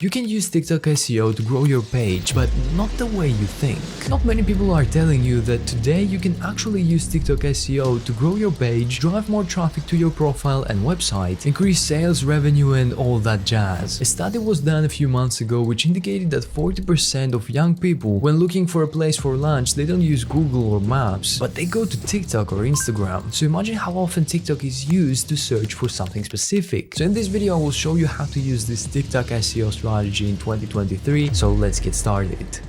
You can use TikTok SEO to grow your page, but not the way you think. Not many people are telling you that today you can actually use TikTok SEO to grow your page, drive more traffic to your profile and website, increase sales revenue and all that jazz. A study was done a few months ago which indicated that 40% of young people, when looking for a place for lunch, they don't use Google or Maps, but they go to TikTok or Instagram. So imagine how often TikTok is used to search for something specific. So in this video I will show you how to use this TikTok SEO strategy in 2023, so let's get started.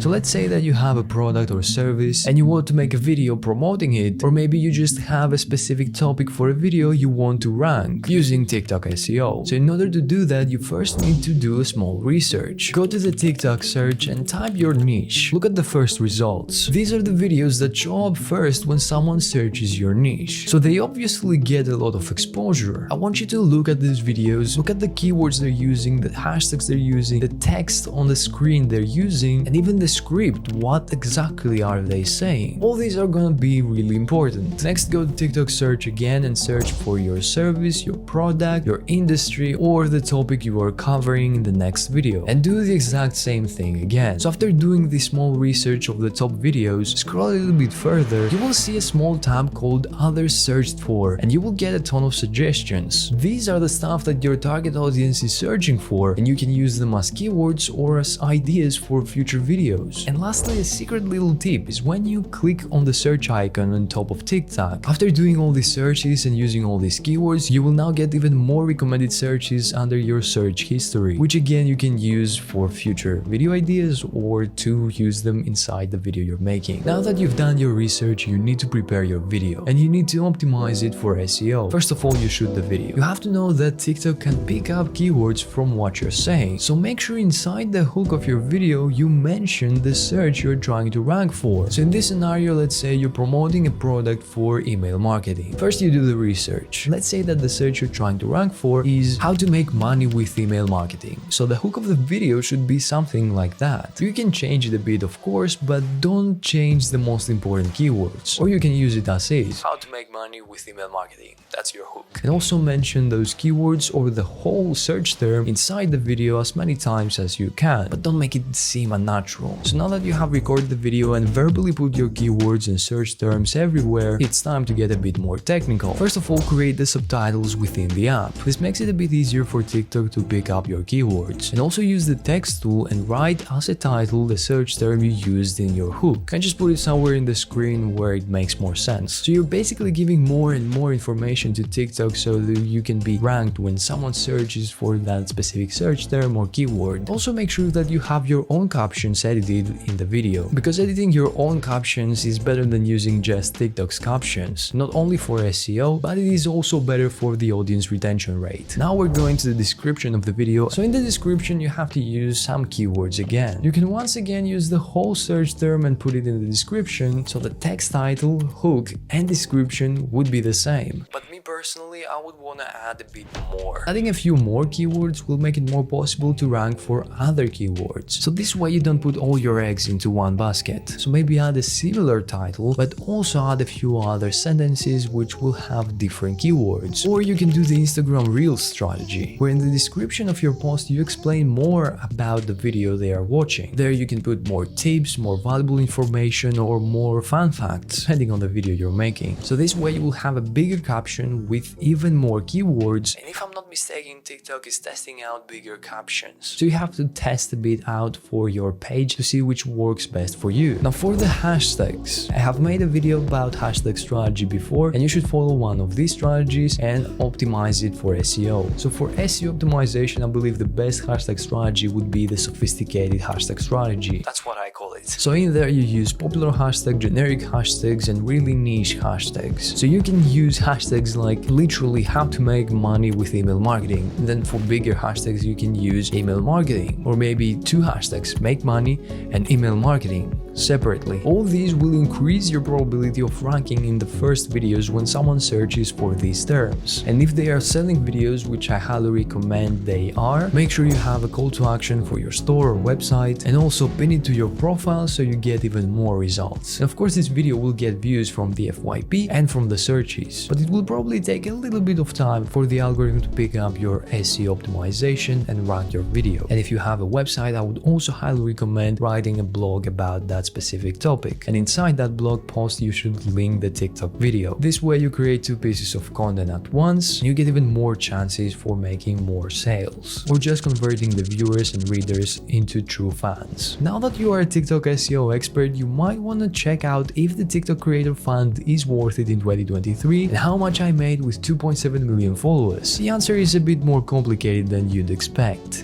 So let's say that you have a product or service and you want to make a video promoting it, or maybe you just have a specific topic for a video you want to rank using TikTok SEO. So in order to do that, you first need to do a small research. Go to the TikTok search and type your niche. Look at the first results. These are the videos that show up first when someone searches your niche. So they obviously get a lot of exposure. I want you to look at these videos, look at the keywords they're using, the hashtags they're using, the text on the screen they're using, and even the script. What exactly are they saying? All these are gonna be really important. Next, go to TikTok search again and search for your service, your product, your industry, or the topic you are covering in the next video, and do the exact same thing again. So after doing this small research of the top videos, scroll a little bit further, you will see a small tab called Others Searched For, and you will get a ton of suggestions. These are the stuff that your target audience is searching for, and you can use them as keywords or as ideas for future videos. And lastly, a secret little tip is when you click on the search icon on top of TikTok. After doing all these searches and using all these keywords, you will now get even more recommended searches under your search history, which again you can use for future video ideas or to use them inside the video you're making. Now that you've done your research, you need to prepare your video and you need to optimize it for SEO. First of all, you shoot the video. You have to know that TikTok can pick up keywords from what you're saying. So make sure inside the hook of your video you mention the search you're trying to rank for. So in this scenario, let's say you're promoting a product for email marketing. First, you do the research. Let's say that the search you're trying to rank for is how to make money with email marketing. So the hook of the video should be something like that. You can change it a bit, of course, but don't change the most important keywords. Or you can use it as is. How to make money with email marketing. That's your hook. And also mention those keywords or the whole search term inside the video as many times as you can, but don't make it seem unnatural. So now that you have recorded the video and verbally put your keywords and search terms everywhere, it's time to get a bit more technical. First of all, create the subtitles within the app. This makes it a bit easier for TikTok to pick up your keywords. And also use the text tool and write as a title the search term you used in your hook. And just put it somewhere in the screen where it makes more sense. So you're basically giving more and more information to TikTok so that you can be ranked when someone searches for that specific search term or keyword. Also make sure that you have your own captions edited in the video, because editing your own captions is better than using just TikTok's captions, not only for SEO, but it is also better for the audience retention rate. Now we're going to the description of the video. So in the description you have to use some keywords again. You can once again use the whole search term and put it in the description, so the text title, hook and description would be the same. But me personally, I would want to add a bit more. Adding a few more keywords will make it more possible to rank for other keywords. So this way you don't put all your eggs into one basket. So maybe add a similar title, but also add a few other sentences which will have different keywords. Or you can do the Instagram Reels strategy, where in the description of your post you explain more about the video they are watching. There you can put more tips, more valuable information, or more fun facts, depending on the video you're making. So this way you will have a bigger caption with even more keywords. And if I'm not mistaken, TikTok is testing out bigger captions. So you have to test a bit out for your page to see which works best for you. Now for the hashtags, I have made a video about hashtag strategy before, and you should follow one of these strategies and optimize it for SEO. So for SEO optimization, I believe the best hashtag strategy would be the sophisticated hashtag strategy. That's what I call it. So in there you use popular hashtag, generic hashtags, and really niche hashtags. So you can use hashtags like literally how to make money with email marketing. And then for bigger hashtags you can use email marketing, or maybe two hashtags, make money and email marketing separately. All these will increase your probability of ranking in the first videos when someone searches for these terms. And if they are selling videos, which I highly recommend they are, make sure you have a call to action for your store or website, and also pin it to your profile so you get even more results. And of course, this video will get views from the FYP and from the searches, but it will probably take a little bit of time for the algorithm to pick up your SEO optimization and rank your video. And if you have a website, I would also highly recommend writing a blog about that specific topic, and inside that blog post you should link the TikTok video. This way you create two pieces of content at once, and you get even more chances for making more sales, or just converting the viewers and readers into true fans. Now that you are a TikTok SEO expert, you might want to check out if the TikTok Creator Fund is worth it in 2023 and how much I made with 2.7 million followers. The answer is a bit more complicated than you'd expect.